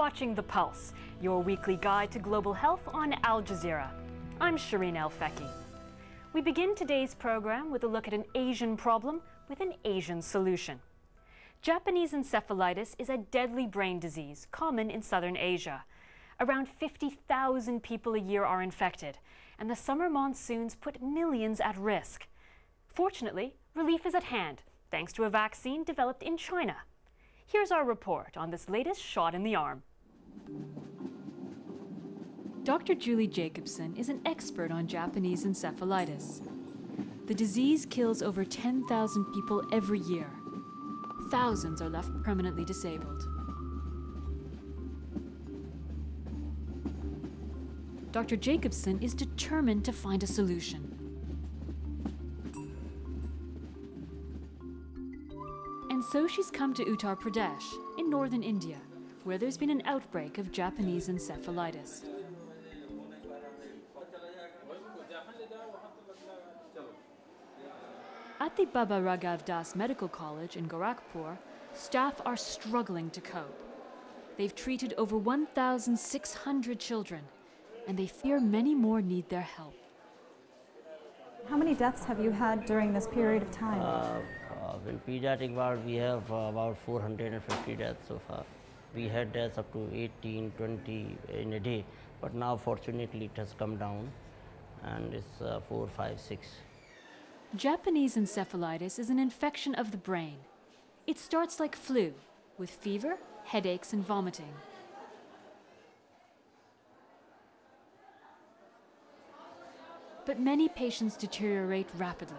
watching The Pulse, your weekly guide to global health on Al Jazeera. I'm Shireen El-Feki. We begin today's program with a look at an Asian problem with an Asian solution. Japanese encephalitis is a deadly brain disease common in southern Asia. Around 50,000 people a year are infected, and the summer monsoons put millions at risk. Fortunately, relief is at hand, thanks to a vaccine developed in China. Here's our report on this latest shot in the arm. Dr. Julie Jacobson is an expert on Japanese encephalitis. The disease kills over 10,000 people every year. Thousands are left permanently disabled. Dr. Jacobson is determined to find a solution. And so she's come to Uttar Pradesh, in northern India, where there's been an outbreak of Japanese encephalitis. At the Baba Raghav Das Medical College in Gorakhpur, staff are struggling to cope. They've treated over 1,600 children, and they fear many more need their help. How many deaths have you had during this period of time? In pediatric ward, we have about 450 deaths so far. We had deaths up to 18, 20 in a day, but now fortunately it has come down and it's 4, 5, 6. Japanese encephalitis is an infection of the brain. It starts like flu, with fever, headaches, and vomiting. But many patients deteriorate rapidly.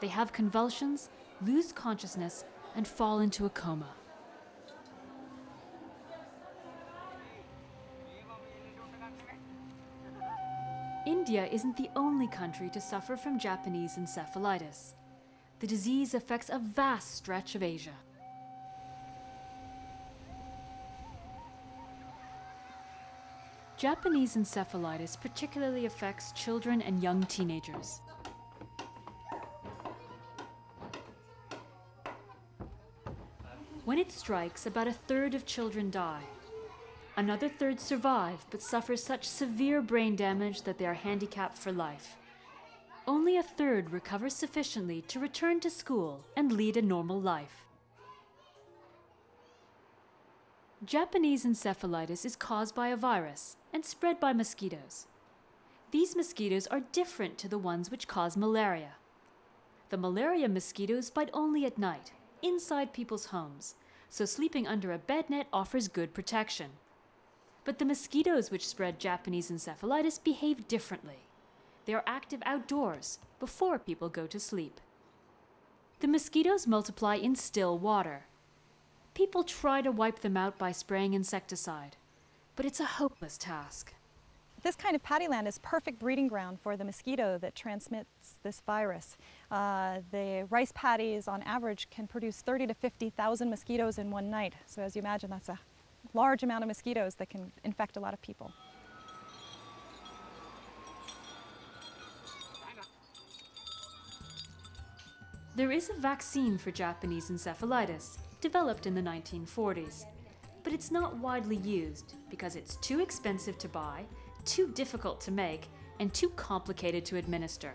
They have convulsions, lose consciousness, and fall into a coma. India isn't the only country to suffer from Japanese encephalitis. The disease affects a vast stretch of Asia. Japanese encephalitis particularly affects children and young teenagers. When it strikes, about a third of children die. Another third survive, but suffer such severe brain damage that they are handicapped for life. Only a third recover sufficiently to return to school and lead a normal life. Japanese encephalitis is caused by a virus and spread by mosquitoes. These mosquitoes are different to the ones which cause malaria. The malaria mosquitoes bite only at night, inside people's homes, so sleeping under a bed net offers good protection. But the mosquitoes which spread Japanese encephalitis behave differently. They are active outdoors, before people go to sleep. The mosquitoes multiply in still water. People try to wipe them out by spraying insecticide, but it's a hopeless task. This kind of paddyland is perfect breeding ground for the mosquito that transmits this virus. The rice paddies, on average, can produce 30 to 50,000 mosquitoes in one night. So as you imagine, that's a large amount of mosquitoes that can infect a lot of people. There is a vaccine for Japanese encephalitis, developed in the 1940s. But it's not widely used because it's too expensive to buy, too difficult to make, and too complicated to administer.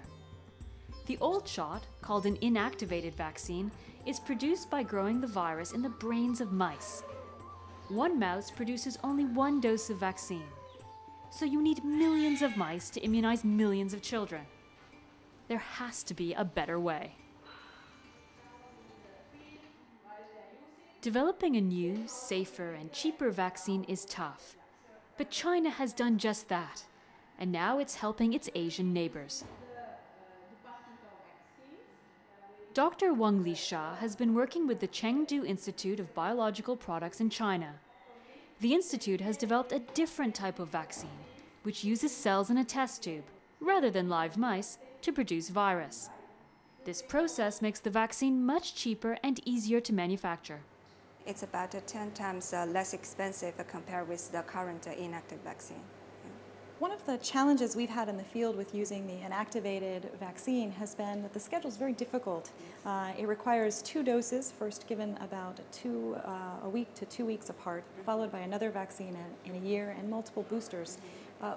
The old shot, called an inactivated vaccine, is produced by growing the virus in the brains of mice. One mouse produces only one dose of vaccine, so you need millions of mice to immunize millions of children. There has to be a better way. Developing a new, safer, and cheaper vaccine is tough. But China has done just that, and now it's helping its Asian neighbors. Dr. Wang Lisha has been working with the Chengdu Institute of Biological Products in China. The institute has developed a different type of vaccine, which uses cells in a test tube, rather than live mice, to produce virus. This process makes the vaccine much cheaper and easier to manufacture. It's about 10 times less expensive compared with the current inactive vaccine. One of the challenges we've had in the field with using the inactivated vaccine has been that the schedule is very difficult. It requires 2 doses, first given about a week to 2 weeks apart, followed by another vaccine in a year, and multiple boosters.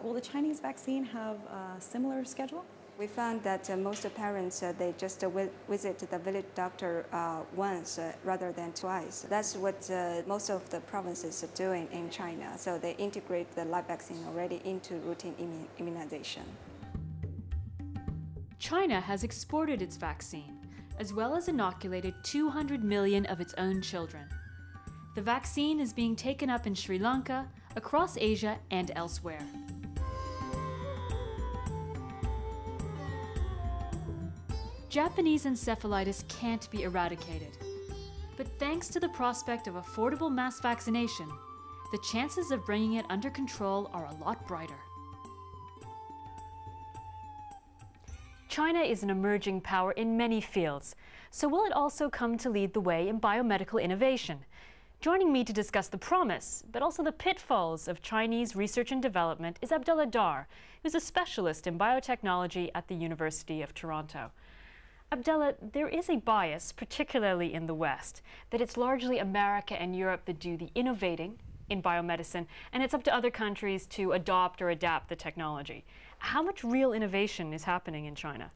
Will the Chinese vaccine have a similar schedule? We found that most parents, they just visit the village doctor once rather than twice. That's what most of the provinces are doing in China. So they integrate the live vaccine already into routine immunization. China has exported its vaccine, as well as inoculated 200 million of its own children. The vaccine is being taken up in Sri Lanka, across Asia, and elsewhere. Japanese encephalitis can't be eradicated. But thanks to the prospect of affordable mass vaccination, the chances of bringing it under control are a lot brighter. China is an emerging power in many fields, so will it also come to lead the way in biomedical innovation? Joining me to discuss the promise, but also the pitfalls of Chinese research and development is ABDALLAH DAAR, who's a specialist in biotechnology at the University of Toronto. ABDALLAH, there is a bias, particularly in the West, that it's largely America and Europe that do the innovating in biomedicine, and it's up to other countries to adopt or adapt the technology. How much real innovation is happening in China?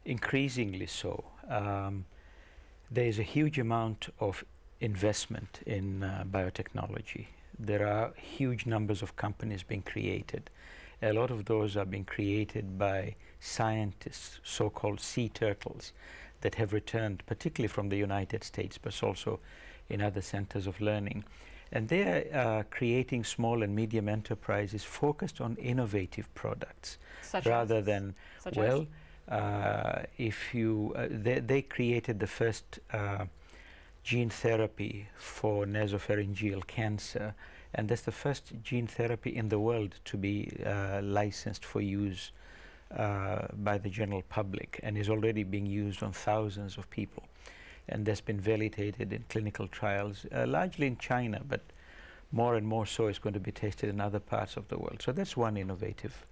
Increasingly so. There is a huge amount of investment in biotechnology. There are huge numbers of companies being created. A lot of those are being created by scientists, so-called sea turtles, that have returned particularly from the United States, but also in other centers of learning. And they are creating small and medium enterprises focused on innovative products, rather than, well, if you, they created the first gene therapy for nasopharyngeal cancer, and that's the first gene therapy in the world to be licensed for use by the general public, and is already being used on thousands of people. And that's been validated in clinical trials, largely in China, but more and more so is going to be tested in other parts of the world. So that's one innovative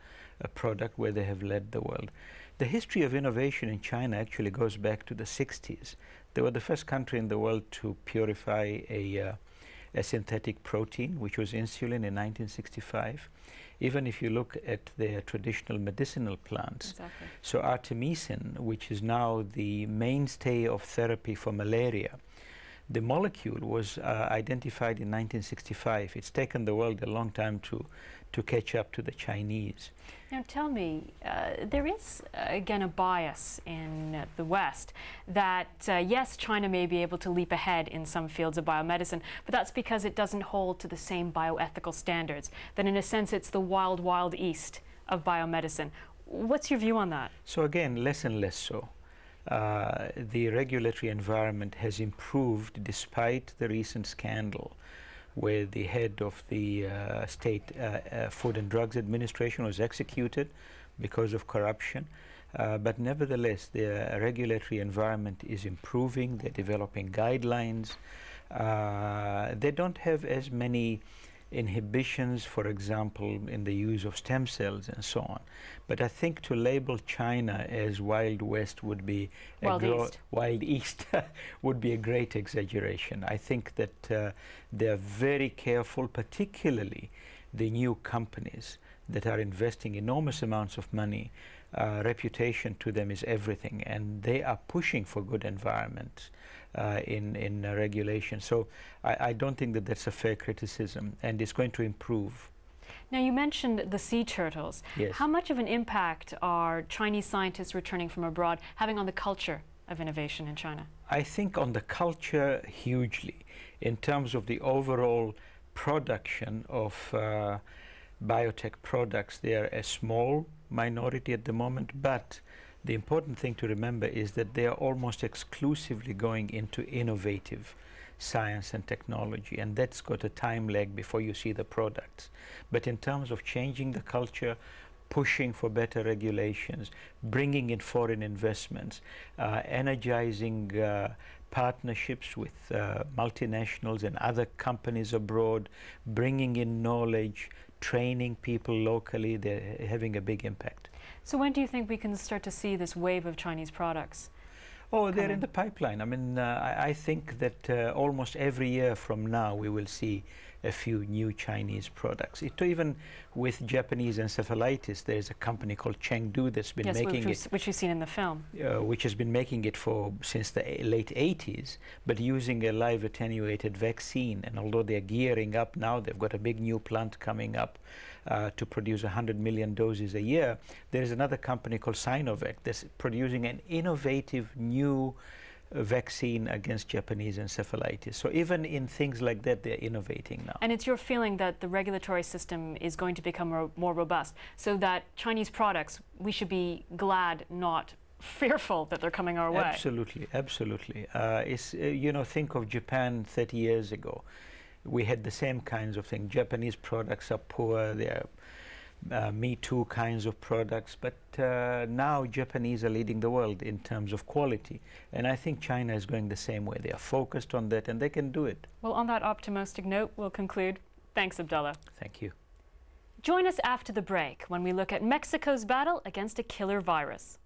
product where they have led the world. The history of innovation in China actually goes back to the 60s. They were the first country in the world to purify a synthetic protein, which was insulin, in 1965. Even if you look at their traditional medicinal plants. Exactly. So artemisinin, which is now the mainstay of therapy for malaria, the molecule was identified in 1965. It's taken the world a long time to catch up to the Chinese. Now tell me, there is again a bias in the West that yes, China may be able to leap ahead in some fields of biomedicine, but that's because it doesn't hold to the same bioethical standards. That in a sense it's the wild, wild east of biomedicine. What's your view on that? So again, less and less so. The regulatory environment has improved despite the recent scandal where the head of the State Food and Drugs Administration was executed because of corruption. But nevertheless, the regulatory environment is improving. They're developing guidelines. They don't have as many inhibitions, for example, in the use of stem cells and so on. But I think to label China as Wild West would be Wild East would be a great exaggeration. I think that they're very careful, particularly the new companies that are investing enormous amounts of money. Reputation to them is everything, and they are pushing for good environment in regulation. So I don't think that that's a fair criticism, and it's going to improve. Now you mentioned the sea turtles. Yes. How much of an impact are Chinese scientists returning from abroad having on the culture of innovation in China? I think on the culture, hugely. In terms of the overall production of biotech products, they are a small minority at the moment, but the important thing to remember is that they are almost exclusively going into innovative science and technology, and that's got a time lag before you see the products. But in terms of changing the culture, pushing for better regulations, bringing in foreign investments, energizing partnerships with multinationals and other companies abroad, bringing in knowledge, training people locally. They're having a big impact. So when do you think we can start to see this wave of Chinese products? Oh, they're in the pipeline. I mean, I think that almost every year from now we will see a few new Chinese products. Even with Japanese encephalitis, there's a company called Chengdu that's been making it, which you've seen in the film, which has been making it since the late 80s, but using a live attenuated vaccine. And although they're gearing up now, they've got a big new plant coming up to produce 100 million doses a year. There's another company called Sinovac that's producing an innovative new vaccine against Japanese encephalitis. So even in things like that, they're innovating now. And it's your feeling that the regulatory system is going to become more robust, so that Chinese products, we should be glad, not fearful that they're coming our way? Absolutely, absolutely. You know, think of Japan 30 years ago. We had the same kinds of things. Japanese products are poor, they're Me Too kinds of products, but now Japanese are leading the world in terms of quality. And I think China is going the same way. They are focused on that and they can do it. Well, on that optimistic note, we'll conclude. Thanks, Abdallah. Thank you. Join us after the break when we look at Mexico's battle against a killer virus.